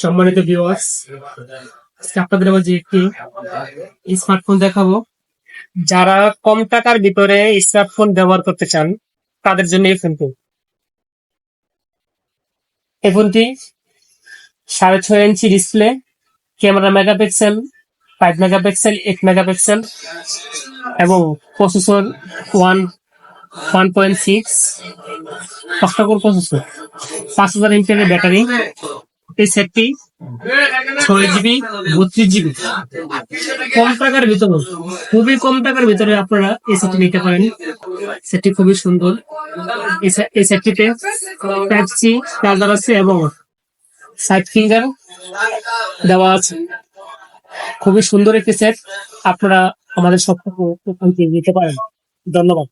সম্মানিত ভিউয়ার্স, আপনাদের মাঝে একটি স্মার্টফোন দেখাবো। যারা কম টাকার ভিতরে স্মার্টফোন ব্যবহার করতে চান তাদের জন্য এই ফোনটি 6.5 ইঞ্চি display, camera megapixel 5 megapixel, 8 megapixel এবং processor 1.6 octacore processor, 5000 mAh battery. এই সেটটি 6 GB, 32 GB। কম টাকার ভিতরে, খুবই কম টাকার ভিতরে আপনারা এই সেটটি নিতে পারেন। সেটটি খুবই সুন্দর। এই সেটটিতে টাইপ সি চার্জার আছে এবং সাইড ফিঙ্গার দেওয়া আছে। খুবই সুন্দর একটি সেট, আপনারা আমাদের সব নিতে পারেন। ধন্যবাদ।